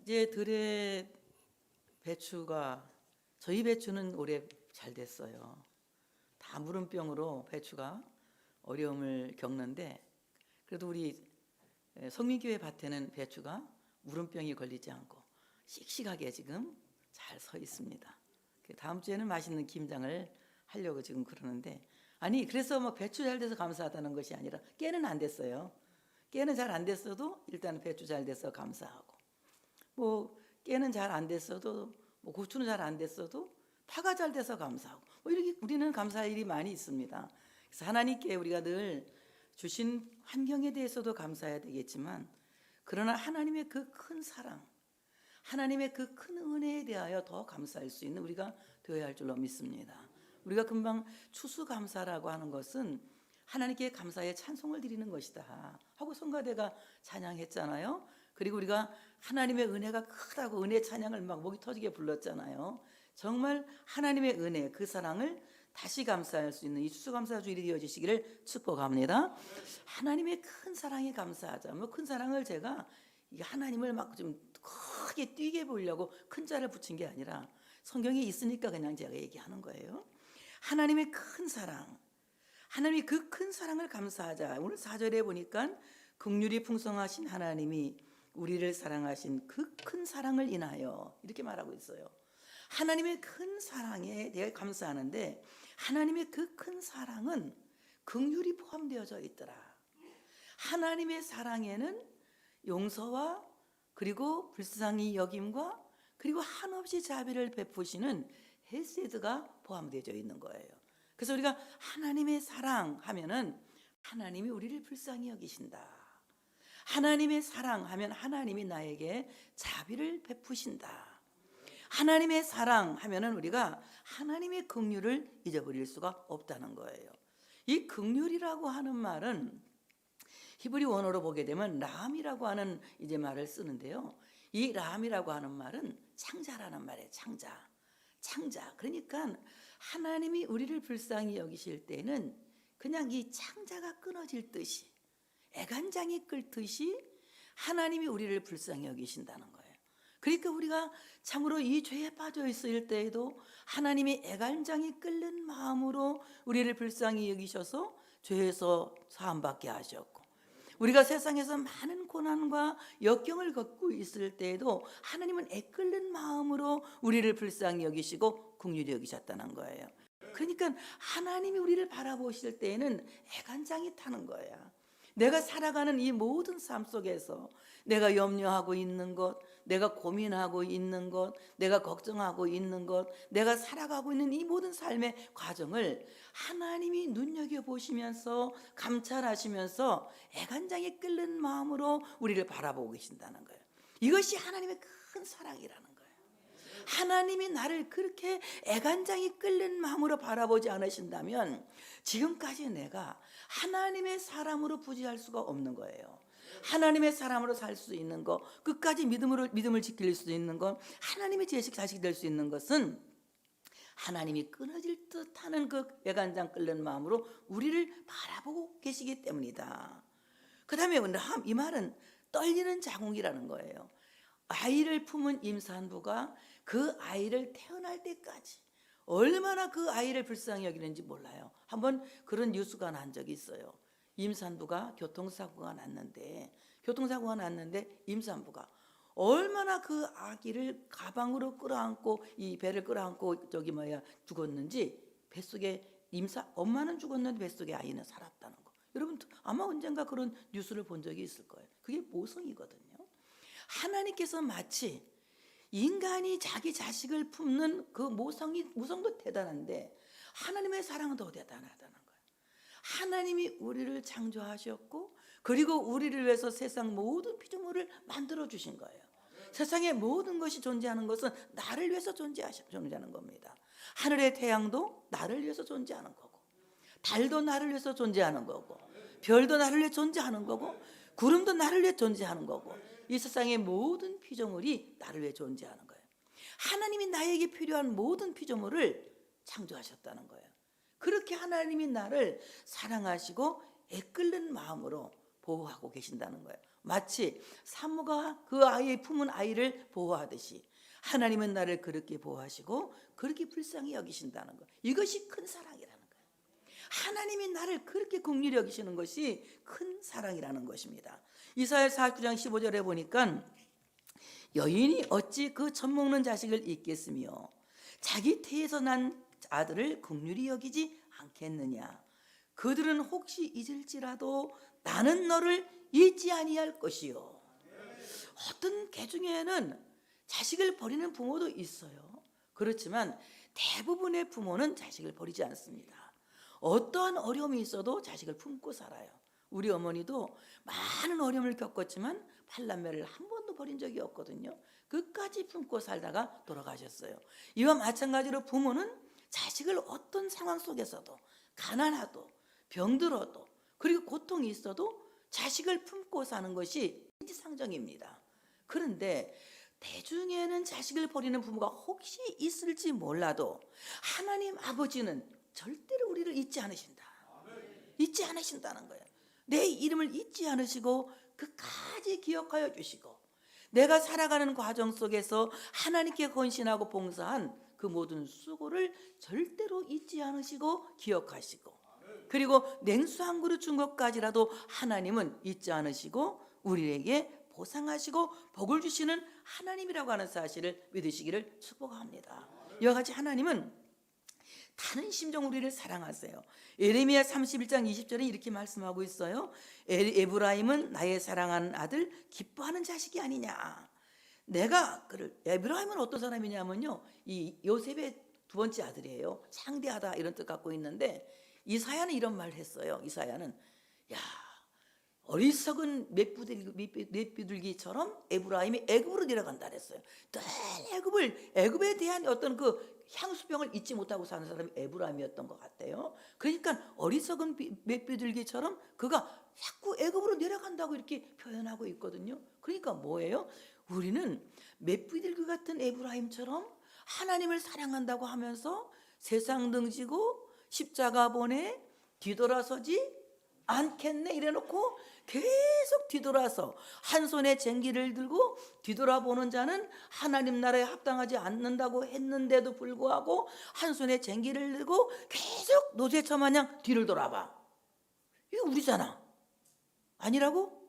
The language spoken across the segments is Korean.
이제 들에 배추가 저희 배추는 올해 잘 됐어요. 다 무름병으로 배추가 어려움을 겪는데 그래도 우리 성민교회 밭에는 배추가 무름병이 걸리지 않고 씩씩하게 지금 잘 서 있습니다. 다음 주에는 맛있는 김장을 하려고 지금 그러는데 아니 그래서 뭐 배추 잘 돼서 감사하다는 것이 아니라 깨는 안 됐어요. 깨는 잘 안 됐어도 일단 배추 잘 돼서 감사하고 뭐 깨는 잘 안 됐어도 뭐 고추는 잘 안 됐어도 파가 잘 돼서 감사하고 뭐 이렇게 우리는 감사할 일이 많이 있습니다. 그래서 하나님께 우리가 늘 주신 환경에 대해서도 감사해야 되겠지만 그러나 하나님의 그 큰 사랑 하나님의 그 큰 은혜에 대하여 더 감사할 수 있는 우리가 되어야 할 줄로 믿습니다. 우리가 금방 추수감사라고 하는 것은 하나님께 감사의 찬송을 드리는 것이다 하고 성가대가 찬양했잖아요. 그리고 우리가 하나님의 은혜가 크다고 은혜 찬양을 막 목이 터지게 불렀잖아요. 정말 하나님의 은혜 그 사랑을 다시 감사할 수 있는 이 추수감사 주일이 되어지시기를 축복합니다. 하나님의 큰 사랑에 감사하자. 뭐 큰 사랑을 제가 하나님을 막 좀 크게 뛰게 보려고 큰 자를 붙인 게 아니라 성경에 있으니까 그냥 제가 얘기하는 거예요. 하나님의 큰 사랑, 하나님이 그 큰 사랑을 감사하자. 오늘 4절에 보니까 긍휼이 풍성하신 하나님이 우리를 사랑하신 그 큰 사랑을 인하여 이렇게 말하고 있어요. 하나님의 큰 사랑에 대해 감사하는데 하나님의 그 큰 사랑은 긍휼이 포함되어져 있더라. 하나님의 사랑에는 용서와 그리고 불쌍히 여김과 그리고 한없이 자비를 베푸시는 헤세드가 포함되어 있는 거예요. 그래서 우리가 하나님의 사랑 하면은 하나님이 우리를 불쌍히 여기신다. 하나님의 사랑 하면 하나님이 나에게 자비를 베푸신다. 하나님의 사랑 하면은 우리가 하나님의 긍휼을 잊어버릴 수가 없다는 거예요. 이 긍휼이라고 하는 말은 히브리 원어로 보게 되면 람이라고 하는 이제 말을 쓰는데요. 이 람이라고 하는 말은 창자라는 말이에요. 창자. 그러니까 하나님이 우리를 불쌍히 여기실 때는 그냥 이 창자가 끊어질 듯이 애간장이 끓듯이 하나님이 우리를 불쌍히 여기신다는 거예요. 그러니까 우리가 참으로 이 죄에 빠져 있을 때에도 하나님이 애간장이 끓는 마음으로 우리를 불쌍히 여기셔서 죄에서 사함받게 하셨고 우리가 세상에서 많은 고난과 역경을 겪고 있을 때에도 하나님은 애끓는 마음으로 우리를 불쌍히 여기시고 긍휼히 여기셨다는 거예요. 그러니까 하나님이 우리를 바라보실 때에는 애간장이 타는 거야. 내가 살아가는 이 모든 삶 속에서 내가 염려하고 있는 것, 내가 고민하고 있는 것, 내가 걱정하고 있는 것, 내가 살아가고 있는 이 모든 삶의 과정을 하나님이 눈여겨보시면서 감찰하시면서 애간장이 끓는 마음으로 우리를 바라보고 계신다는 거예요. 이것이 하나님의 큰 사랑이라는 거예요. 하나님이 나를 그렇게 애간장이 끓는 마음으로 바라보지 않으신다면 지금까지 내가 하나님의 사람으로 부지할 수가 없는 거예요. 하나님의 사람으로 살 수 있는 것, 끝까지 믿음을 지킬 수 있는 것, 하나님의 자식이 될 수 있는 것은 하나님이 끊어질 듯하는 그 애간장 끓는 마음으로 우리를 바라보고 계시기 때문이다. 그 다음에 이 말은 떨리는 자궁이라는 거예요. 아이를 품은 임산부가 그 아이를 태어날 때까지 얼마나 그 아이를 불쌍히 여기는지 몰라요. 한번 그런 뉴스가 난 적이 있어요. 임산부가 교통사고가 났는데 임산부가 얼마나 그 아기를 가방으로 끌어안고 이 배를 끌어안고 죽었는지 뱃속에 엄마는 죽었는데 뱃속에 아이는 살았다는 거. 여러분 아마 언젠가 그런 뉴스를 본 적이 있을 거예요. 그게 모성이거든요. 하나님께서 마치 인간이 자기 자식을 품는 그 모성도 대단한데 하나님의 사랑은 더 대단하다는 거예요. 하나님이 우리를 창조하셨고 그리고 우리를 위해서 세상 모든 피조물을 만들어 주신 거예요. 세상의 모든 것이 존재하는 것은 나를 위해서 존재하는 겁니다. 하늘의 태양도 나를 위해서 존재하는 거고 달도 나를 위해서 존재하는 거고 별도 나를 위해 존재하는 거고 구름도 나를 위해 존재하는 거고 이 세상의 모든 피조물이 나를 위해 존재하는 거예요. 하나님이 나에게 필요한 모든 피조물을 창조하셨다는 거예요. 그렇게 하나님이 나를 사랑하시고 애끓는 마음으로 보호하고 계신다는 거예요. 마치 사모가 그 아이의 품은 아이를 보호하듯이 하나님은 나를 그렇게 보호하시고 그렇게 불쌍히 여기신다는 것. 이것이 큰 사랑이라는 거예요. 하나님이 나를 그렇게 긍휼히 여기시는 것이 큰 사랑이라는 것입니다. 이사야 49장 15절에 보니까 여인이 어찌 그 젖 먹는 자식을 잊겠으며 자기 태에서 난 아들을 긍휼히 여기지 않겠느냐. 그들은 혹시 잊을지라도 나는 너를 잊지 아니할 것이요. 어떤 개 중에는 자식을 버리는 부모도 있어요. 그렇지만 대부분의 부모는 자식을 버리지 않습니다. 어떠한 어려움이 있어도 자식을 품고 살아요. 우리 어머니도 많은 어려움을 겪었지만 팔남매를 한 번도 버린 적이 없거든요. 끝까지 품고 살다가 돌아가셨어요. 이와 마찬가지로 부모는 자식을 어떤 상황 속에서도 가난하도 병들어도 그리고 고통이 있어도 자식을 품고 사는 것이 인지상정입니다. 그런데 대중에는 자식을 버리는 부모가 혹시 있을지 몰라도 하나님 아버지는 절대로 우리를 잊지 않으신다. 잊지 않으신다는 거예요. 내 이름을 잊지 않으시고 끝까지 기억하여 주시고 내가 살아가는 과정 속에서 하나님께 헌신하고 봉사한 그 모든 수고를 절대로 잊지 않으시고 기억하시고 그리고 냉수 한 그릇 준 것까지라도 하나님은 잊지 않으시고 우리에게 보상하시고 복을 주시는 하나님이라고 하는 사실을 믿으시기를 축복합니다. 이와 같이 하나님은 다른 심정 우리를 사랑하세요. 예레미야 31장 20절에 이렇게 말씀하고 있어요. 에브라임은 나의 사랑하는 아들 기뻐하는 자식이 아니냐. 내가 그를 에브라임은 어떤 사람이냐면요. 이 요셉의 두 번째 아들이에요. 창대하다 이런 뜻 갖고 있는데 이사야는 이런 말을 했어요. 이사야는 야 어리석은 맷비둘기처럼 에브라임이 애굽으로 내려간다 그랬어요. 늘 애굽에 대한 어떤 그 향수병을 잊지 못하고 사는 사람이 에브라임이었던 것 같아요. 그러니까 어리석은 맷비둘기처럼 그가 자꾸 애굽으로 내려간다고 이렇게 표현하고 있거든요. 그러니까 뭐예요? 우리는 맷비둘기 같은 에브라임처럼 하나님을 사랑한다고 하면서 세상 등지고 십자가 보내 뒤돌아서지 않겠네 이래놓고 계속 뒤돌아서 한 손에 쟁기를 들고 뒤돌아보는 자는 하나님 나라에 합당하지 않는다고 했는데도 불구하고 한 손에 쟁기를 들고 계속 노새처 마냥 뒤를 돌아봐. 이거 우리잖아. 아니라고?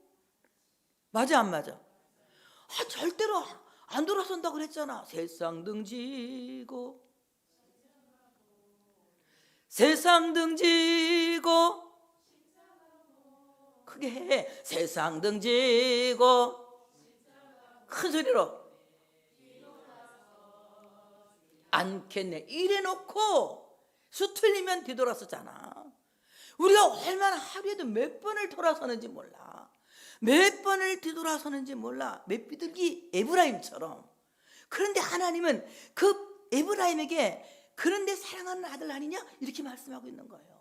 맞아 안 맞아? 절대로 안 돌아선다고 그랬잖아. 세상 등지고 세상 등지고 크게 해. 세상 등지고 큰 소리로 않겠네 이래놓고 수틀리면 뒤돌아서잖아. 우리가 얼마나 하루에도 몇 번을 돌아서는지 몰라. 몇 번을 뒤돌아서는지 몰라. 맷비둘기 에브라임처럼. 그런데 하나님은 그 에브라임에게 그런데 사랑하는 아들 아니냐 이렇게 말씀하고 있는 거예요.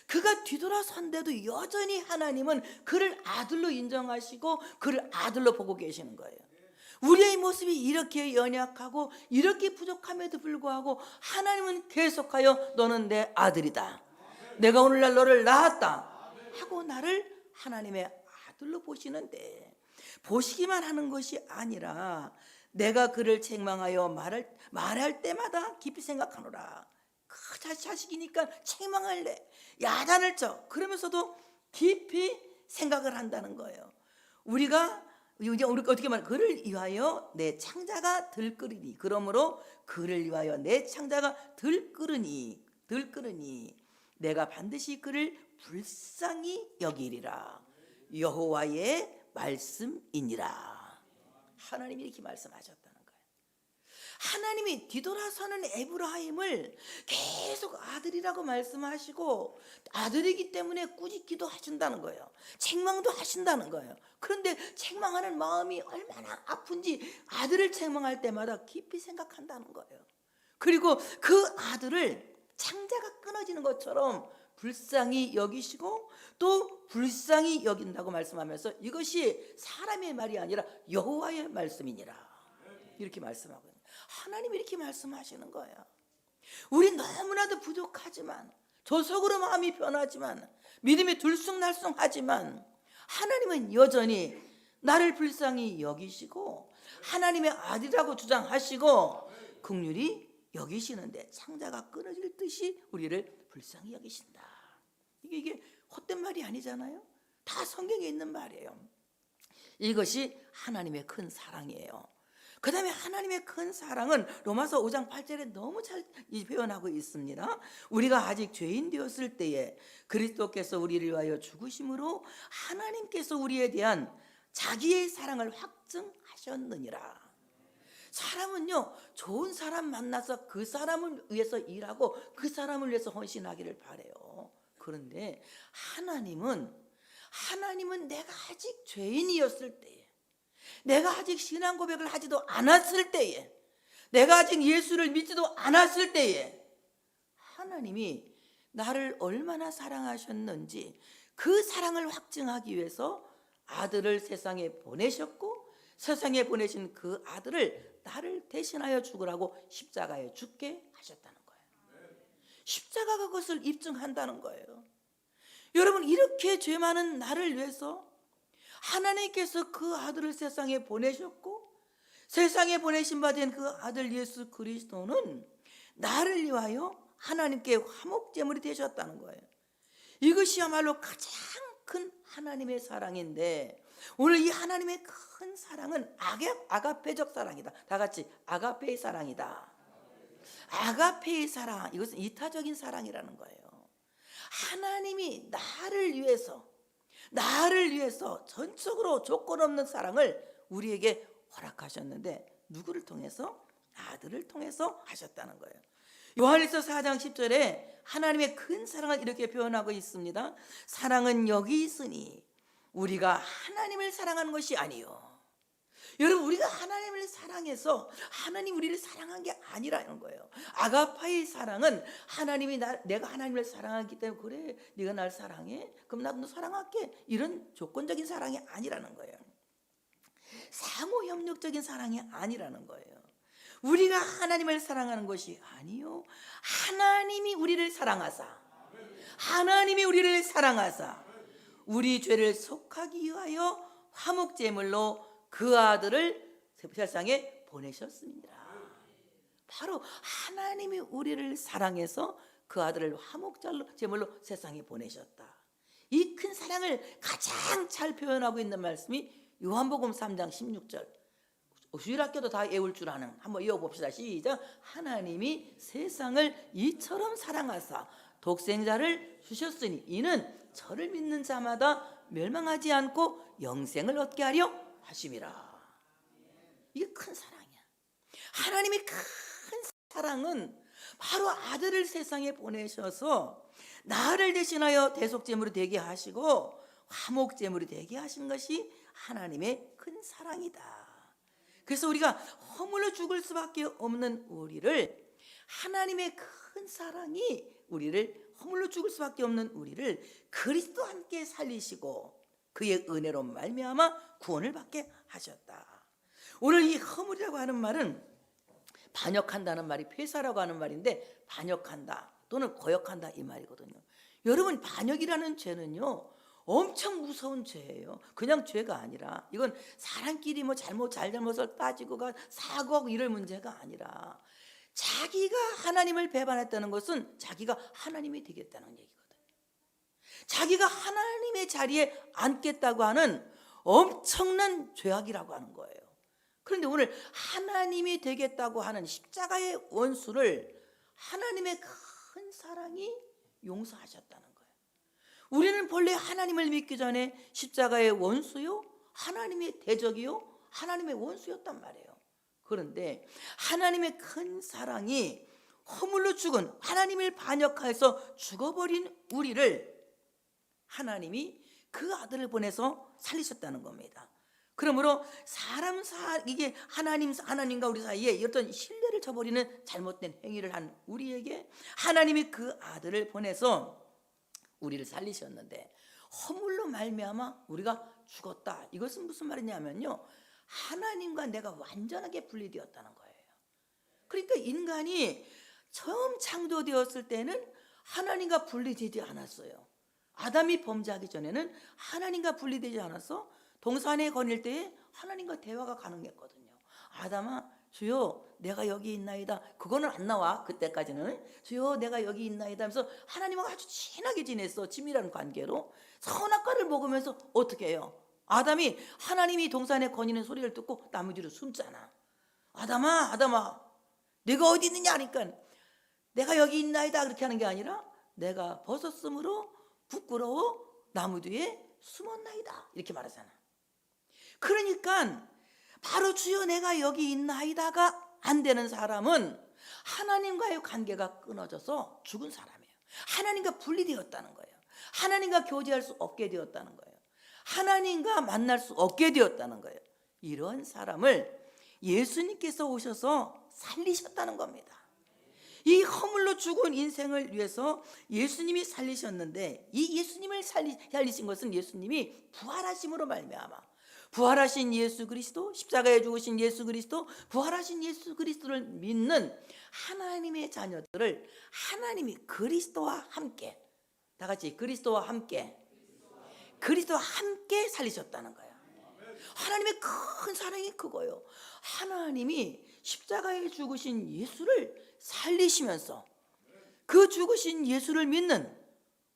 그가 뒤돌아선데도 여전히 하나님은 그를 아들로 인정하시고 그를 아들로 보고 계시는 거예요. 우리의 모습이 이렇게 연약하고 이렇게 부족함에도 불구하고 하나님은 계속하여 너는 내 아들이다. 내가 오늘날 너를 낳았다 하고 나를 하나님의 아들로 보시는데 보시기만 하는 것이 아니라 내가 그를 책망하여 말할 때마다 깊이 생각하노라. 그 자식이니까 책망할래 야단을 쳐 그러면서도 깊이 생각을 한다는 거예요. 우리가 어떻게 말해? 그를 위하여 내 창자가 들끓으니 그러므로 그를 위하여 내 창자가 들끓으니 내가 반드시 그를 불쌍히 여기리라. 여호와의 말씀이니라. 하나님이 이렇게 말씀하셨다는 거예요. 하나님이 뒤돌아서는 에브라임을 계속 아들이라고 말씀하시고 아들이기 때문에 꾸짖기도 하신다는 거예요. 책망도 하신다는 거예요. 그런데 책망하는 마음이 얼마나 아픈지 아들을 책망할 때마다 깊이 생각한다는 거예요. 그리고 그 아들을 창자가 끊어지는 것처럼 불쌍히 여기시고 또 불쌍히 여긴다고 말씀하면서 이것이 사람의 말이 아니라 여호와의 말씀이니라 이렇게 말씀하고 있는 거예요. 하나님이 이렇게 말씀하시는 거예요. 우리 너무나도 부족하지만 조석으로 마음이 변하지만 믿음이 들쑥날쑥하지만 하나님은 여전히 나를 불쌍히 여기시고 하나님의 아들이라고 주장하시고 긍휼히 여기시는데 창자가 끊어질 듯이 우리를 불쌍히 여기신다. 이게 헛된 말이 아니잖아요. 다 성경에 있는 말이에요. 이것이 하나님의 큰 사랑이에요. 그 다음에 하나님의 큰 사랑은 로마서 5장 8절에 너무 잘 표현하고 있습니다. 우리가 아직 죄인 되었을 때에 그리스도께서 우리를 위하여 죽으심으로 하나님께서 우리에 대한 자기의 사랑을 확증하셨느니라. 사람은요, 좋은 사람 만나서 그 사람을 위해서 일하고 그 사람을 위해서 헌신하기를 바라요. 그런데 하나님은 내가 아직 죄인이었을 때에, 내가 아직 신앙 고백을 하지도 않았을 때에, 내가 아직 예수를 믿지도 않았을 때에 하나님이 나를 얼마나 사랑하셨는지 그 사랑을 확증하기 위해서 아들을 세상에 보내셨고, 세상에 보내신 그 아들을 나를 대신하여 죽으라고 십자가에 죽게 하셨다는 거예요. 십자가가 그것을 입증한다는 거예요. 여러분, 이렇게 죄 많은 나를 위해서 하나님께서 그 아들을 세상에 보내셨고, 세상에 보내신 바 된 그 아들 예수 그리스도는 나를 위하여 하나님께 화목제물이 되셨다는 거예요. 이것이야말로 가장 큰 하나님의 사랑인데, 오늘 이 하나님의 큰 사랑은 아가페적 사랑이다. 다 같이 아가페의 사랑이다. 아가페의 사랑, 이것은 이타적인 사랑이라는 거예요. 하나님이 나를 위해서 전적으로 조건 없는 사랑을 우리에게 허락하셨는데, 누구를 통해서? 아들을 통해서 하셨다는 거예요. 요한일서 4장 10절에 하나님의 큰 사랑을 이렇게 표현하고 있습니다. 사랑은 여기 있으니 우리가 하나님을 사랑하는 것이 아니요. 여러분, 우리가 하나님을 사랑해서 하나님 우리를 사랑한 게 아니라는 거예요. 아가파의 사랑은 내가 하나님을 사랑하기 때문에, 그래 네가 날 사랑해? 그럼 나도 너 사랑할게, 이런 조건적인 사랑이 아니라는 거예요. 상호협력적인 사랑이 아니라는 거예요. 우리가 하나님을 사랑하는 것이 아니요, 하나님이 우리를 사랑하사 우리 죄를 속하기 위하여 화목제물로 그 아들을 세상에 보내셨습니다. 바로 하나님이 우리를 사랑해서 그 아들을 화목제물로 세상에 보내셨다. 이 큰 사랑을 가장 잘 표현하고 있는 말씀이 요한복음 3장 16절. 주일학교도 다 외울 줄 아는, 한번 이어봅시다. 시작. 하나님이 세상을 이처럼 사랑하사 독생자를 주셨으니 이는 저를 믿는 자마다 멸망하지 않고 영생을 얻게 하려 하심이라. 이게 큰 사랑이야. 하나님의 큰 사랑은 바로 아들을 세상에 보내셔서 나를 대신하여 대속제물이 되게 하시고 화목제물이 되게 하신 것이 하나님의 큰 사랑이다. 그래서 우리가 허물로 죽을 수밖에 없는 우리를, 하나님의 큰 사랑이 우리를, 허물로 죽을 수밖에 없는 우리를 그리스도와 함께 살리시고 그의 은혜로 말미암아 구원을 받게 하셨다. 오늘 이 허물이라고 하는 말은 반역한다는 말이 폐사라고 하는 말인데, 반역한다 또는 거역한다 이 말이거든요. 여러분, 반역이라는 죄는요 엄청 무서운 죄예요. 그냥 죄가 아니라, 이건 사람끼리 뭐 잘잘못을 따지고 사고하고 이럴 문제가 아니라, 자기가 하나님을 배반했다는 것은 자기가 하나님이 되겠다는 얘기거든요. 자기가 하나님의 자리에 앉겠다고 하는 엄청난 죄악이라고 하는 거예요. 그런데 오늘 하나님이 되겠다고 하는 십자가의 원수를 하나님의 큰 사랑이 용서하셨다는 거예요. 우리는 본래 하나님을 믿기 전에 십자가의 원수요, 하나님의 대적이요, 하나님의 원수였단 말이에요. 그런데 하나님의 큰 사랑이 허물로 죽은, 하나님을 반역해서 죽어버린 우리를 하나님이 그 아들을 보내서 살리셨다는 겁니다. 그러므로 이게 하나님과 우리 사이에 어떤 신뢰를 저버리는 잘못된 행위를 한 우리에게 하나님이 그 아들을 보내서 우리를 살리셨는데, 허물로 말미암아 우리가 죽었다. 이것은 무슨 말이냐면요, 하나님과 내가 완전하게 분리되었다는 거예요. 그러니까 인간이 처음 창조되었을 때는 하나님과 분리되지 않았어요. 아담이 범죄하기 전에는 하나님과 분리되지 않았어. 동산에 거닐 때에 하나님과 대화가 가능했거든요. 아담아, 주여 내가 여기 있나이다. 그거는 안 나와. 그때까지는 주여 내가 여기 있나이다 하면서 하나님하고 아주 친하게 지냈어. 친밀한 관계로. 선악과를 먹으면서 어떻게 해요? 아담이 하나님이 동산에 거니는 소리를 듣고 나무 뒤로 숨잖아. 아담아, 아담아, 내가 어디 있느냐 하니까 내가 여기 있나이다 그렇게 하는 게 아니라 내가 벗었으므로 부끄러워 나무 뒤에 숨었나이다 이렇게 말하잖아. 그러니까 바로 주여 내가 여기 있나이다가 안 되는 사람은 하나님과의 관계가 끊어져서 죽은 사람이에요. 하나님과 분리되었다는 거예요. 하나님과 교제할 수 없게 되었다는 거예요. 하나님과 만날 수 없게 되었다는 거예요. 이런 사람을 예수님께서 오셔서 살리셨다는 겁니다. 이 허물로 죽은 인생을 위해서 예수님이 살리셨는데, 이 예수님을 살리신 것은 예수님이 부활하심으로 말미암아 부활하신 예수 그리스도, 십자가에 죽으신 예수 그리스도, 부활하신 예수 그리스도를 믿는 하나님의 자녀들을 하나님이 그리스도와 함께, 다 같이 그리스도와 함께 살리셨다는 거예요. 하나님의 큰 사랑이 그거예요. 하나님이 십자가에 죽으신 예수를 살리시면서 그 죽으신 예수를 믿는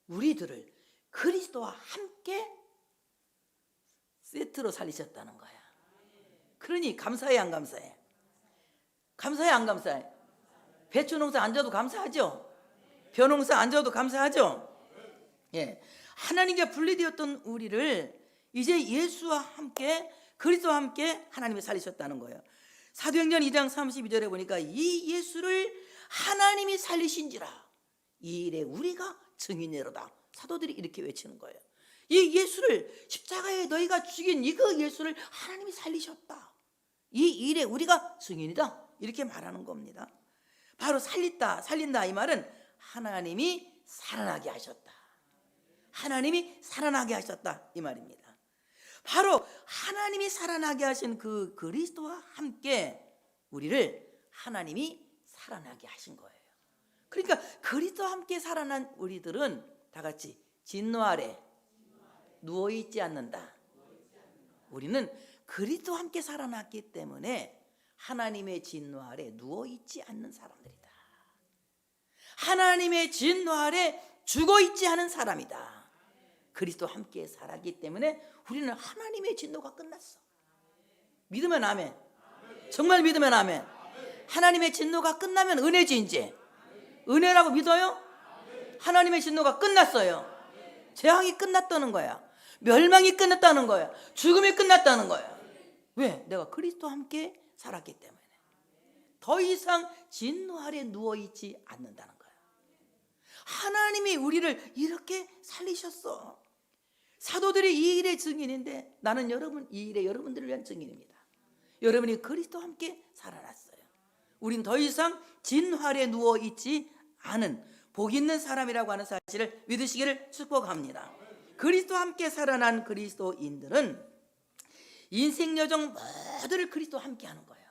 우리들을 그리스도와 함께 세트로 살리셨다는 거야. 그러니 감사해 안 감사해? 감사해 안 감사해? 배추 농사 안 져도 감사하죠? 벼 농사 안 져도 감사하죠? 예, 하나님과 분리되었던 우리를 이제 예수와 함께 그리스도와 함께 하나님이 살리셨다는 거예요. 사도행전 2장 32절에 보니까 이 예수를 하나님이 살리신지라 이 일에 우리가 증인이로다. 사도들이 이렇게 외치는 거예요. 이 예수를 십자가에 너희가 죽인 이그 예수를 하나님이 살리셨다. 이 일에 우리가 증인이다. 이렇게 말하는 겁니다. 바로 살린다 이 말은 하나님이 살아나게 하셨다. 하나님이 살아나게 하셨다 이 말입니다. 바로 하나님이 살아나게 하신 그 그리스도와 함께 우리를 하나님이 살아나게 하신 거예요. 그러니까 그리스도와 함께 살아난 우리들은 다 같이 진노 아래 누워있지 않는다. 우리는 그리스도와 함께 살아났기 때문에 하나님의 진노 아래 누워있지 않는 사람들이다. 하나님의 진노 아래 죽어있지 않은 사람이다. 그리스도와 함께 살았기 때문에 우리는 하나님의 진노가 끝났어. 믿으면 아멘. 정말 믿으면 아멘. 하나님의 진노가 끝나면 은혜지 이제. 은혜라고 믿어요? 하나님의 진노가 끝났어요. 재앙이 끝났다는 거야. 멸망이 끝났다는 거야. 죽음이 끝났다는 거야. 왜? 내가 그리스도와 함께 살았기 때문에. 더 이상 진노 아래 누워있지 않는다는 거야. 하나님이 우리를 이렇게 살리셨어. 사도들이 이 일의 증인인데 나는 이 일에 여러분들을 위한 증인입니다. 여러분이 그리스도와 함께 살아났어요. 우린 더 이상 진노 아래 누워있지 않은 복 있는 사람이라고 하는 사실을 믿으시기를 축복합니다. 그리스도와 함께 살아난 그리스도인들은 인생 여정 모두를 그리스도와 함께 하는 거예요.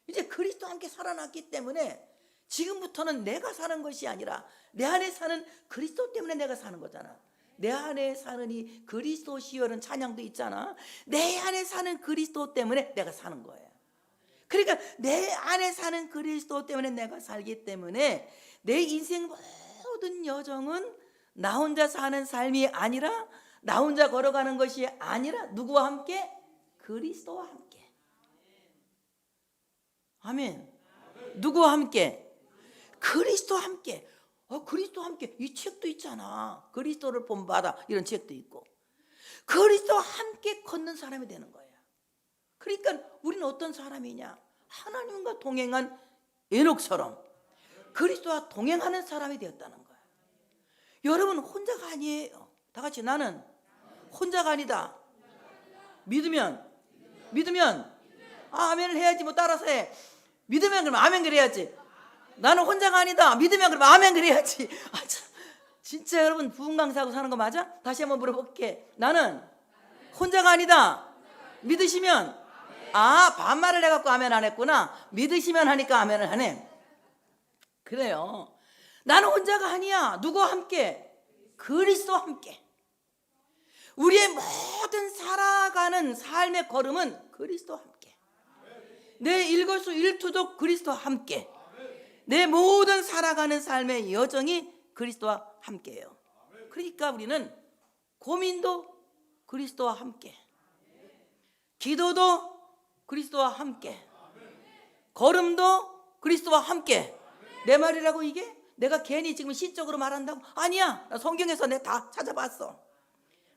이제 그리스도와 함께 살아났기 때문에 지금부터는 내가 사는 것이 아니라 내 안에 사는 그리스도 때문에 내가 사는 거잖아. 내 안에 사는 이 그리스도시여라는 찬양도 있잖아. 내 안에 사는 그리스도 때문에 내가 사는 거예요. 그러니까 내 안에 사는 그리스도 때문에 내가 살기 때문에 내 인생 모든 여정은 나 혼자 사는 삶이 아니라 나 혼자 걸어가는 것이 아니라 누구와 함께? 그리스도와 함께. 아멘. 누구와 함께? 그리스도와 함께. 그리스도와 함께. 이 책도 있잖아. 그리스도를 본받아 이런 책도 있고. 그리스도와 함께 걷는 사람이 되는 거야. 그러니까 우리는 어떤 사람이냐? 하나님과 동행한 에녹처럼 그리스도와 동행하는 사람이 되었다는 거야. 여러분 혼자가 아니에요. 다 같이 나는 혼자가 아니다. 믿으면 아멘을 해야지. 뭐 따라서 해. 믿으면 그러면 아멘 그래야지. 나는 혼자가 아니다. 믿으면 그러면 아멘 그래야지. 진짜 여러분 부흥 강사하고 사는 거 맞아? 다시 한번 물어볼게. 나는 혼자가 아니다. 믿으시면 반말을 해갖고 아멘 안 했구나. 믿으시면 하니까 아멘을 하네. 그래요. 나는 혼자가 아니야. 누구와 함께? 그리스도와 함께. 우리의 모든 살아가는 삶의 걸음은 그리스도와 함께, 내 일거수일투족 그리스도와 함께, 내 모든 살아가는 삶의 여정이 그리스도와 함께예요. 그러니까 우리는 고민도 그리스도와 함께, 기도도 그리스도와 함께, 걸음도 그리스도와 함께. 내 말이라고 이게? 내가 괜히 지금 시적으로 말한다고? 아니야. 나 성경에서 내가 다 찾아봤어.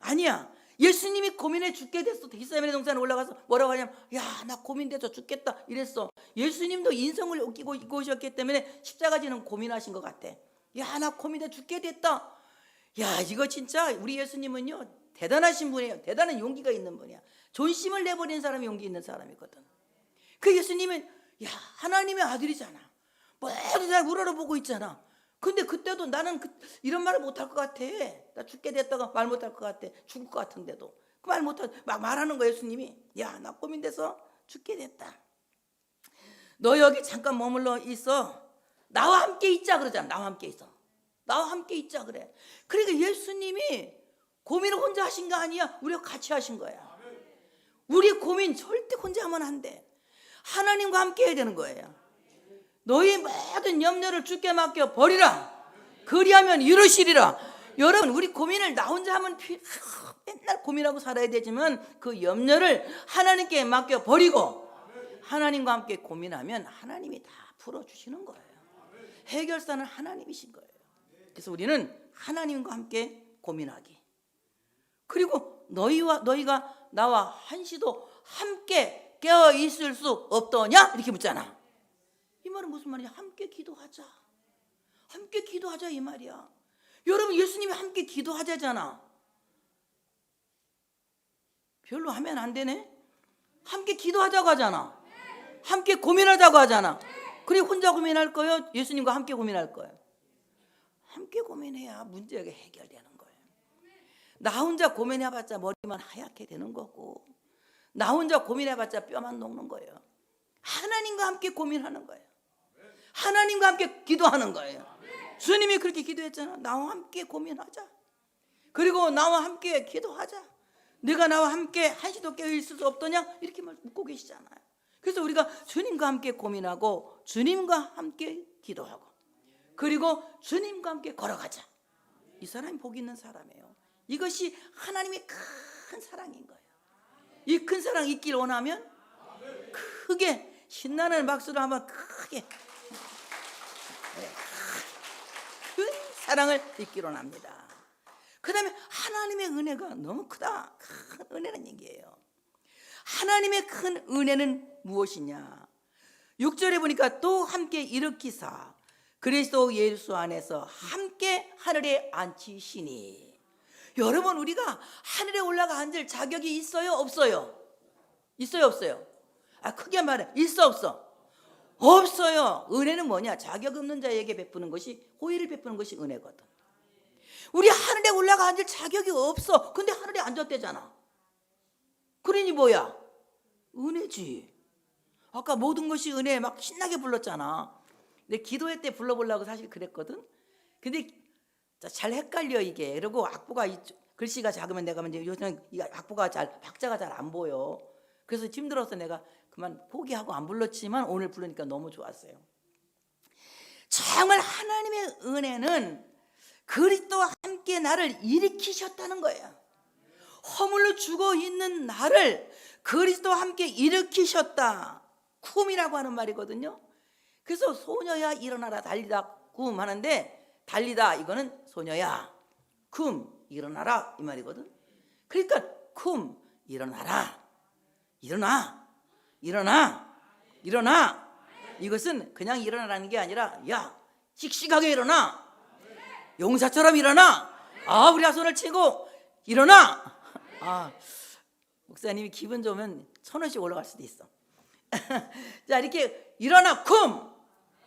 아니야. 예수님이 고민해 죽게 됐어. 겟세마네 동산에 올라가서 뭐라고 하냐면, 야, 나 고민돼서 죽겠다 이랬어. 예수님도 인성을 입고 오셨기 때문에 십자가 지는 고민하신 것 같아. 야, 나 고민돼 죽게 됐다. 야, 이거 진짜 우리 예수님은요 대단하신 분이에요. 대단한 용기가 있는 분이야. 존심을 내버린 사람이 용기 있는 사람이거든. 그 예수님은 야, 하나님의 아들이잖아. 모두 다 우러러보고 있잖아. 근데 그때도 나는 이런 말을 못할 것 같아. 나 죽게 됐다가 말 못할 것 같아. 죽을 것 같은데도 그 말 못하고 막 말하는 거예요. 예수님이. 야, 나 고민돼서 죽게 됐다. 너 여기 잠깐 머물러 있어. 나와 함께 있자 그러잖아. 나와 함께 있어. 나와 함께 있자 그래. 그러니까 예수님이 고민을 혼자 하신 거 아니야. 우리가 같이 하신 거야. 우리 고민 절대 혼자 하면 안 돼. 하나님과 함께 해야 되는 거예요. 너희 모든 염려를 주께 맡겨 버리라. 그리하면 이루시리라. 여러분, 우리 고민을 나 혼자 하면 맨날 고민하고 살아야 되지만 그 염려를 하나님께 맡겨 버리고 하나님과 함께 고민하면 하나님이 다 풀어주시는 거예요. 해결사는 하나님이신 거예요. 그래서 우리는 하나님과 함께 고민하기. 그리고 너희가 나와 한시도 함께 깨어 있을 수 없더냐? 이렇게 묻잖아. 이 말은 무슨 말이냐? 함께 기도하자. 함께 기도하자 이 말이야. 여러분, 예수님이 함께 기도하자잖아. 별로 하면 안 되네. 함께 기도하자고 하잖아. 함께 고민하자고 하잖아. 그래, 혼자 고민할 거예요? 예수님과 함께 고민할 거예요? 함께 고민해야 문제가 해결되는 거예요. 나 혼자 고민해봤자 머리만 하얗게 되는 거고, 나 혼자 고민해봤자 뼈만 녹는 거예요. 하나님과 함께 고민하는 거예요. 하나님과 함께 기도하는 거예요. 주님이 그렇게 기도했잖아. 나와 함께 고민하자. 그리고 나와 함께 기도하자. 네가 나와 함께 한시도 깨어 있을 수 없더냐? 이렇게 묻고 계시잖아요. 그래서 우리가 주님과 함께 고민하고 주님과 함께 기도하고 그리고 주님과 함께 걸어가자. 이 사람이 복 있는 사람이에요. 이것이 하나님의 큰 사랑인 거예요. 이 큰 사랑 있길 원하면 크게 신나는 박수로 한번 크게 큰 사랑을 있기로 합니다. 그 다음에 하나님의 은혜가 너무 크다. 큰 은혜는 얘기예요. 하나님의 큰 은혜는 무엇이냐? 6절에 보니까 또 함께 일으키사 그리스도 예수 안에서 함께 하늘에 앉히시니. 여러분, 우리가 하늘에 올라가 앉을 자격이 있어요? 없어요? 있어요? 없어요? 크게 말해. 있어? 없어? 없어요. 은혜는 뭐냐? 자격 없는 자에게 베푸는 것이, 호의를 베푸는 것이 은혜거든. 우리 하늘에 올라가 앉을 자격이 없어. 근데 하늘에 앉았대잖아. 그러니 뭐야? 은혜지. 아까 모든 것이 은혜 막 신나게 불렀잖아. 근데 기도회 때 불러보려고 사실 그랬거든. 근데 잘 헷갈려 이게. 그리고 악보가 글씨가 작으면 내가 이제 요즘 악보가 박자가 잘 안 보여. 그래서 힘들어서 내가 그만 포기하고 안 불렀지만 오늘 부르니까 너무 좋았어요. 정말 하나님의 은혜는 그리스도와 함께 나를 일으키셨다는 거예요. 허물로 죽어 있는 나를 그리스도와 함께 일으키셨다. 쿰이라고 하는 말이거든요. 그래서 소녀야 일어나라 달리다 쿰 하는데, 달리다 이거는 소녀야, 쿰 일어나라 이 말이거든. 그러니까 쿰 일어나라, 일어나, 일어나, 일어나. 이것은 그냥 일어나라는 게 아니라, 야 씩씩하게 일어나, 용사처럼 일어나. 우리가 손을 치고 일어나. 목사님이 기분 좋으면 1,000원씩 올라갈 수도 있어. 자, 이렇게 일어나 쿰.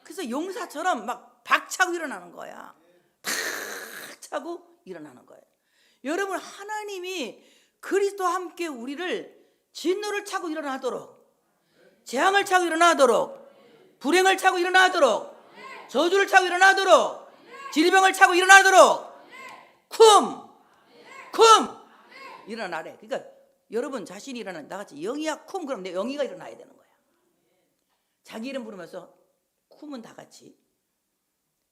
그래서 용사처럼 막 박차고 일어나는 거야. 탁 차고 일어나는 거예요. 여러분, 하나님이 그리스도와 함께 우리를 진노를 차고 일어나도록, 재앙을 차고 일어나도록, 불행을 차고 일어나도록, 저주를 차고 일어나도록, 질병을 차고 일어나도록 쿰, 쿰, 일어나래. 그러니까 여러분 자신이 일어나는, 나같이 영희야 쿰, 그럼 내 영희가 일어나야 되는 거야. 자기 이름 부르면서 쿰은 다 같이.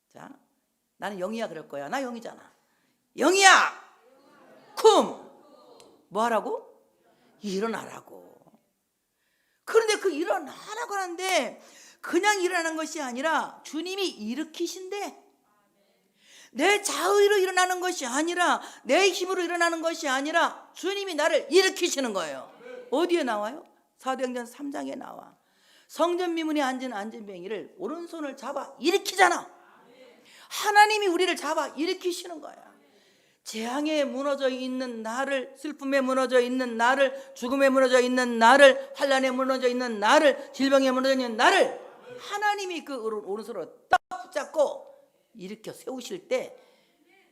자, 나는 영희야 그럴 거야. 나 영희잖아. 영희야 쿰. 뭐 하라고? 일어나라고. 그런데 그 일어나라고 하는데 그냥 일어나는 것이 아니라 주님이 일으키신대. 내 자의로 일어나는 것이 아니라, 내 힘으로 일어나는 것이 아니라 주님이 나를 일으키시는 거예요. 어디에 나와요? 사도행전 3장에 나와. 성전 미문에 앉은 안진뱅이를 오른손을 잡아 일으키잖아. 하나님이 우리를 잡아 일으키시는 거야. 재앙에 무너져 있는 나를, 슬픔에 무너져 있는 나를, 죽음에 무너져 있는 나를, 환난에 무너져 있는 나를, 질병에 무너져 있는 나를 하나님이 그 오른손으로 딱 붙잡고 일으켜 세우실 때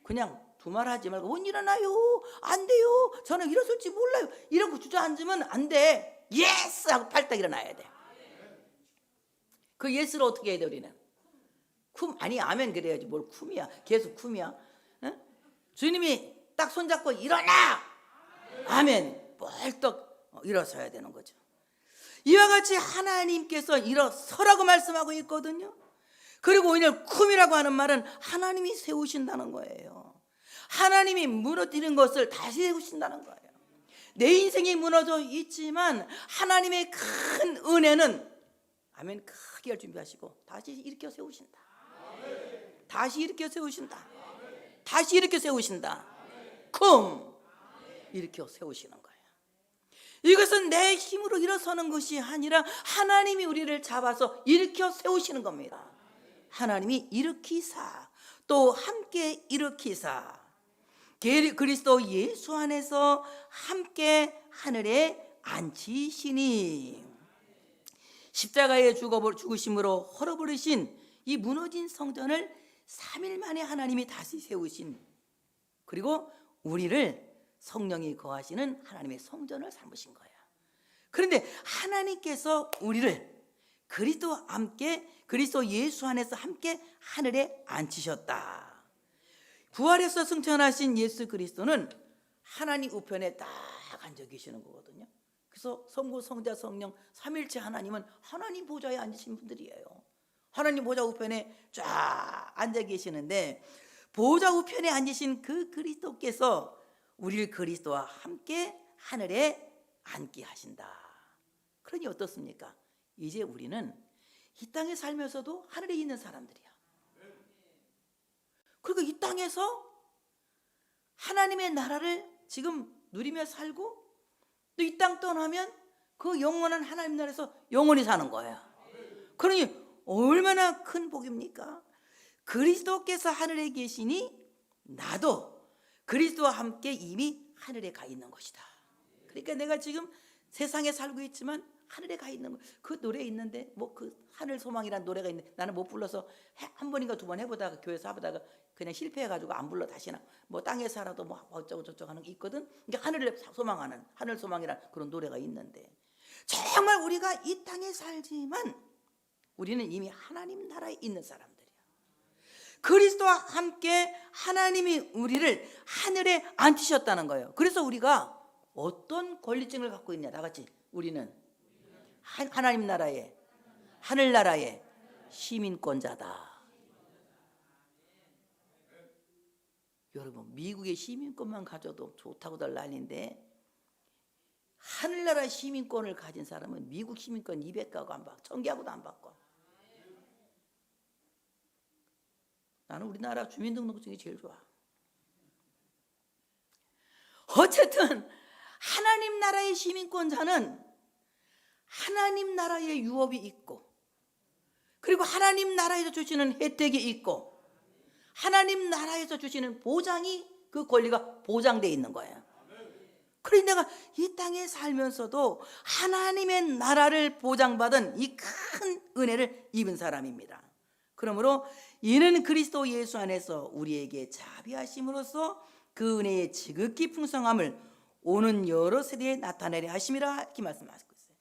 그냥 두말하지 말고 못 일어나요, 안 돼요, 저는 일어설지 몰라요, 이러고 주저앉으면 안 돼. 예스 하고 팔딱 일어나야 돼. 그 예스를 어떻게 해야 돼? 우리는 쿰, 아니 아멘 그래야지. 뭘 쿰이야, 계속 쿰이야. 응? 주님이 딱 손잡고 일어나, 아멘, 벌떡 일어서야 되는 거죠. 이와 같이 하나님께서 일어서라고 말씀하고 있거든요. 그리고 오늘 쿰이라고 하는 말은 하나님이 세우신다는 거예요. 하나님이 무너뜨린 것을 다시 세우신다는 거예요. 내 인생이 무너져 있지만 하나님의 큰 은혜는, 아멘, 크게 할 준비하시고 다시 일으켜 세우신다. 다시 일으켜 세우신다. 다시 일으켜 세우신다. 쿰, 일으켜 세우시는 거예요. 이것은 내 힘으로 일어서는 것이 아니라 하나님이 우리를 잡아서 일으켜 세우시는 겁니다. 하나님이 일으키사 또 함께 일으키사 그리스도 예수 안에서 함께 하늘에 앉히시니, 십자가에 죽으심으로 헐어버리신 이 무너진 성전을 3일 만에 하나님이 다시 세우신, 그리고 우리를 성령이 거하시는 하나님의 성전을 삼으신 거예요. 그런데 하나님께서 우리를 그리스도 예수 안에서 함께 하늘에 앉히셨다. 부활해서 승천하신 예수 그리스도는 하나님 우편에 딱 앉아 계시는 거거든요. 그래서 성부, 성자, 성령 삼일체 하나님은 하나님 보좌에 앉으신 분들이에요. 하나님 보좌 우편에 쫙 앉아 계시는데, 보좌 우편에 앉으신 그 그리스도께서 우리를 그리스도와 함께 하늘에 앉게 하신다. 그러니 어떻습니까? 이제 우리는 이 땅에 살면서도 하늘에 있는 사람들이야. 그리고 이 땅에서 하나님의 나라를 지금 누리며 살고, 또 이 땅 떠나면 그 영원한 하나님 나라에서 영원히 사는 거야. 그러니 얼마나 큰 복입니까? 그리스도께서 하늘에 계시니 나도 그리스도와 함께 이미 하늘에 가 있는 것이다. 그러니까 내가 지금 세상에 살고 있지만 하늘에 가 있는 거. 그 노래 있는데, 뭐 그 하늘 소망이라는 노래가 있는데 나는 못 불러서 한 번인가 두 번 해보다가 교회에서 해보다가 그냥 실패해가지고 안 불러. 다시는 뭐 땅에 살아도 뭐 어쩌고 저쩌고 하는 게 있거든. 이게 하늘을 소망하는, 하늘 소망이라는 그런 노래가 있는데, 정말 우리가 이 땅에 살지만 우리는 이미 하나님 나라에 있는 사람들이야. 그리스도와 함께 하나님이 우리를 하늘에 앉히셨다는 거예요. 그래서 우리가 어떤 권리증을 갖고 있냐, 나같이 우리는 하나님 나라의, 하늘나라의 시민권자다. 여러분, 미국의 시민권만 가져도 좋다고들 난리인데, 하늘나라 시민권을 가진 사람은 미국 시민권 200가구 안 받고 1000개하고도 안 받고. 나는 우리나라 주민등록증이 제일 좋아. 어쨌든 하나님 나라의 시민권자는 하나님 나라의 유업이 있고, 그리고 하나님 나라에서 주시는 혜택이 있고, 하나님 나라에서 주시는 보장이, 그 권리가 보장되어 있는 거예요. 그래서 내가 이 땅에 살면서도 하나님의 나라를 보장받은 이 큰 은혜를 입은 사람입니다. 그러므로 이는 그리스도 예수 안에서 우리에게 자비하심으로써 그 은혜의 지극히 풍성함을 오는 여러 세대에 나타내려 하심이라, 이렇게 말씀하시고 있어요.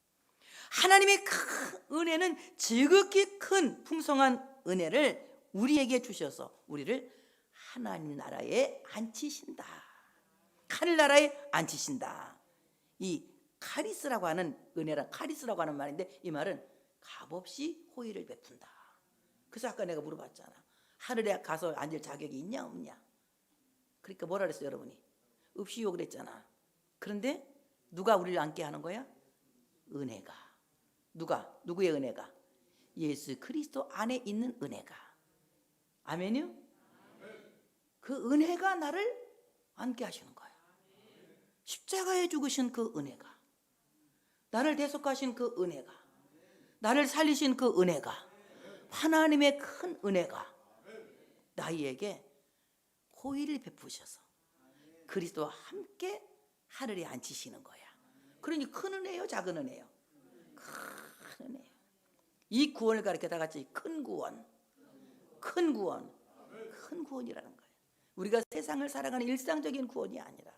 하나님의 큰 은혜는 지극히 큰 풍성한 은혜를 우리에게 주셔서 우리를 하나님 나라에 앉히신다. 하늘나라에 앉히신다. 이 카리스라고 하는 은혜란 카리스라고 하는 말인데, 이 말은 값없이 호의를 베푼다. 그래서 아까 내가 물어봤잖아. 하늘에 가서 앉을 자격이 있냐 없냐. 그러니까 뭐라 그랬어요 여러분이? 없이요 그랬잖아. 그런데 누가 우리를 앉게 하는 거야? 은혜가. 누구의 은혜가? 예수 그리스도 안에 있는 은혜가. 아멘요? 그 은혜가 나를 앉게 하시는 거야. 십자가에 죽으신 그 은혜가, 나를 대속하신 그 은혜가, 나를 살리신 그 은혜가, 하나님의 큰 은혜가 나에게 호의를 베푸셔서 그리스도와 함께 하늘에 앉히시는 거야. 그러니 큰 은혜요 작은 은혜요? 큰 은혜요. 이 구원을 가르쳐 다 같이 큰 구원, 큰 구원, 큰 구원이라는 거예요. 우리가 세상을 살아가는 일상적인 구원이 아니라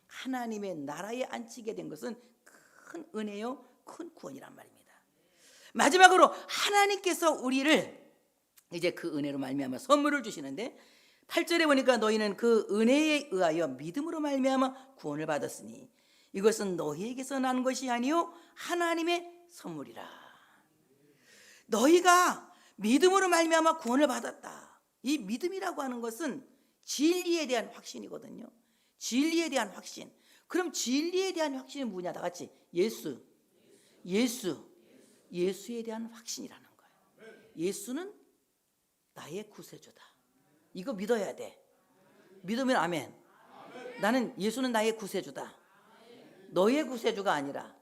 하나님의 나라에 앉히게 된 것은 큰 은혜요 큰 구원이란 말입니다. 마지막으로 하나님께서 우리를 이제 그 은혜로 말미암아 선물을 주시는데, 8절에 보니까 너희는 그 은혜에 의하여 믿음으로 말미암아 구원을 받았으니 이것은 너희에게서 난 것이 아니요 하나님의 선물이라. 너희가 믿음으로 말미암아 구원을 받았다. 이 믿음이라고 하는 것은 진리에 대한 확신이거든요. 진리에 대한 확신. 그럼 진리에 대한 확신이 뭐냐? 다 같이 예수에 대한 확신이라는 거예요. 예수는 나의 구세주다. 이거 믿어야 돼. 믿으면 아멘. 나는 예수는 나의 구세주다. 너의 구세주가 아니라,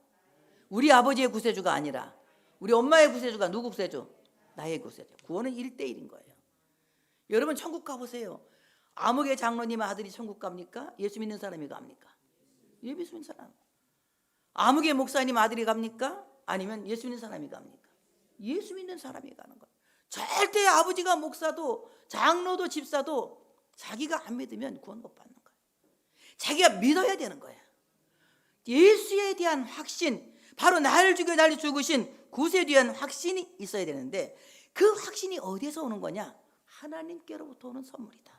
우리 아버지의 구세주가 아니라, 우리 엄마의 구세주가 누구 구세주? 나의 구세주. 구원은 1대1인 거예요. 여러분 천국 가보세요. 아무개 장로님 아들이 천국 갑니까? 예수 믿는 사람이 갑니까? 예수 믿는 사람. 아무개 목사님 아들이 갑니까? 아니면 예수 믿는 사람이 갑니까? 예수 믿는 사람이 가는 거예요. 절대 아버지가 목사도 장로도 집사도 자기가 안 믿으면 구원 못 받는 거예요. 자기가 믿어야 되는 거예요. 예수에 대한 확신, 바로 나를 죽여 달리 죽으신 구세에 대한 확신이 있어야 되는데, 그 확신이 어디에서 오는 거냐? 하나님께로부터 오는 선물이다.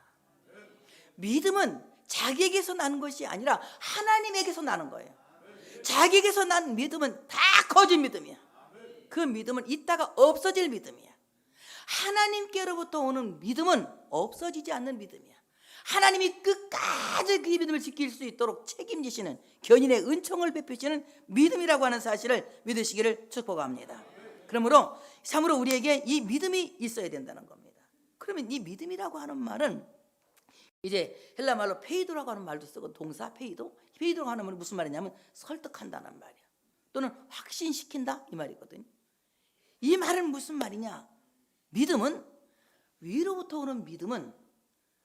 믿음은 자기에게서 나는 것이 아니라 하나님에게서 나는 거예요. 자기에게서 난 믿음은 다 거짓 믿음이야. 그 믿음은 있다가 없어질 믿음이야. 하나님께로부터 오는 믿음은 없어지지 않는 믿음이야. 하나님이 끝까지 그 믿음을 지킬 수 있도록 책임지시는 견인의 은총을 베푸시는 믿음이라고 하는 사실을 믿으시기를 축복합니다. 그러므로 참으로 우리에게 이 믿음이 있어야 된다는 겁니다. 그러면 이 믿음이라고 하는 말은 이제 헬라 말로 페이도라고 하는 말도 쓰고, 동사 페이도라고 하는 말은 무슨 말이냐면 설득한다는 말이야. 또는 확신시킨다 이 말이거든요. 이 말은 무슨 말이냐? 믿음은, 위로부터 오는 믿음은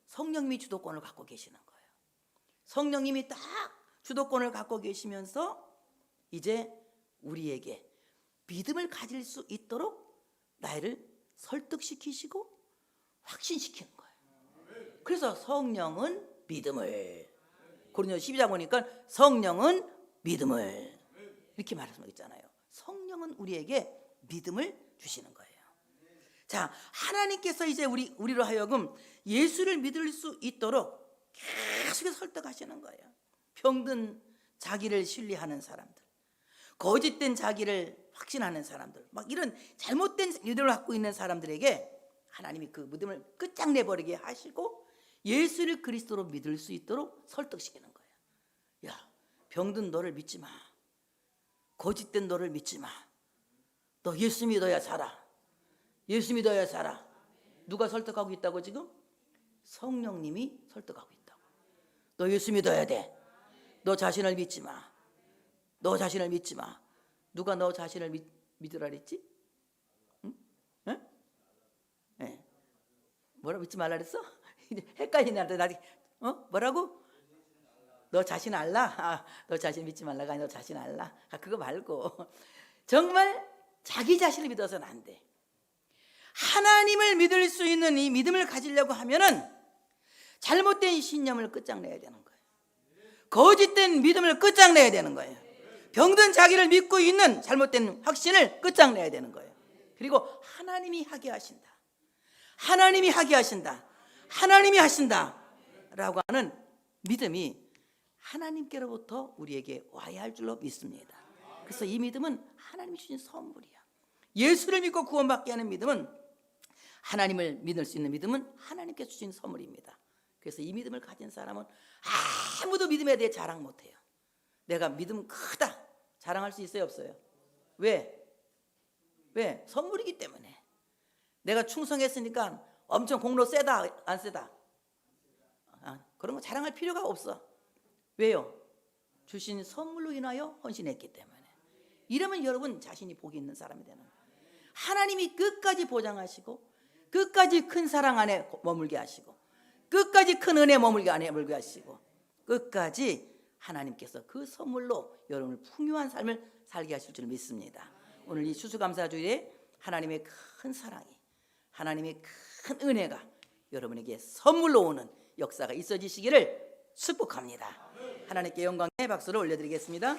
성령님이 주도권을 갖고 계시는 거예요. 성령님이 딱 주도권을 갖고 계시면서 이제 우리에게 믿음을 가질 수 있도록 나를 설득시키시고 확신시키는 거예요. 그래서 성령은 믿음을, 고린도서 12장 보니까 성령은 믿음을 이렇게 말하고 있잖아요. 성령은 우리에게 믿음을 주시는 거예요. 자, 하나님께서 이제 우리로 하여금 예수를 믿을 수 있도록 계속 설득하시는 거예요. 병든 자기를 신뢰하는 사람들, 거짓된 자기를 확신하는 사람들, 막 이런 잘못된 믿음을 갖고 있는 사람들에게 하나님이 그 믿음을 끝장내버리게 하시고 예수를 그리스도로 믿을 수 있도록 설득시키는 거예요. 야, 병든 너를 믿지 마. 거짓된 너를 믿지 마. 너 예수 믿어야 살아. 예수 믿어야 살아. 누가 설득하고 있다고 지금? 성령님이 설득하고 있다고. 너 예수 믿어야 돼. 너 자신을 믿지 마. 너 자신을 믿지 마. 누가 너 자신을 믿으라 그랬지? 응? 응? 네. 뭐라 믿지 말라 그랬어? 헷갈리네. 뭐라고? 너 자신 알라? 너 자신 믿지 말라가 아니라 너 자신 알라? 그거 말고 정말 자기 자신을 믿어서는 안 돼. 하나님을 믿을 수 있는 이 믿음을 가지려고 하면은 잘못된 신념을 끝장내야 되는 거예요. 거짓된 믿음을 끝장내야 되는 거예요. 병든 자기를 믿고 있는 잘못된 확신을 끝장내야 되는 거예요. 그리고 하나님이 하게 하신다. 하나님이 하게 하신다. 하나님이 하신다 라고 하는 믿음이 하나님께로부터 우리에게 와야 할 줄로 믿습니다. 그래서 이 믿음은 하나님이 주신 선물이야. 예수를 믿고 구원받게 하는 믿음은, 하나님을 믿을 수 있는 믿음은 하나님께 주신 선물입니다. 그래서 이 믿음을 가진 사람은 아무도 믿음에 대해 자랑 못해요. 내가 믿음 크다 자랑할 수 있어요, 없어요? 왜? 선물이기 때문에. 내가 충성했으니까 엄청 공로 세다 안 세다? 그런 거 자랑할 필요가 없어. 왜요? 주신 선물로 인하여 헌신했기 때문에. 이러면 여러분 자신이 복이 있는 사람이 되는 거예요. 하나님이 끝까지 보장하시고, 끝까지 큰 사랑 안에 머물게 하시고, 끝까지 큰 은혜 머물게 하시고, 끝까지 하나님께서 그 선물로 여러분을 풍요한 삶을 살게 하실 줄 믿습니다. 오늘 이 추수감사주일에 하나님의 큰 사랑이, 하나님의 큰 은혜가 여러분에게 선물로 오는 역사가 있어지시기를 축복합니다. 하나님께 영광의 박수를 올려드리겠습니다.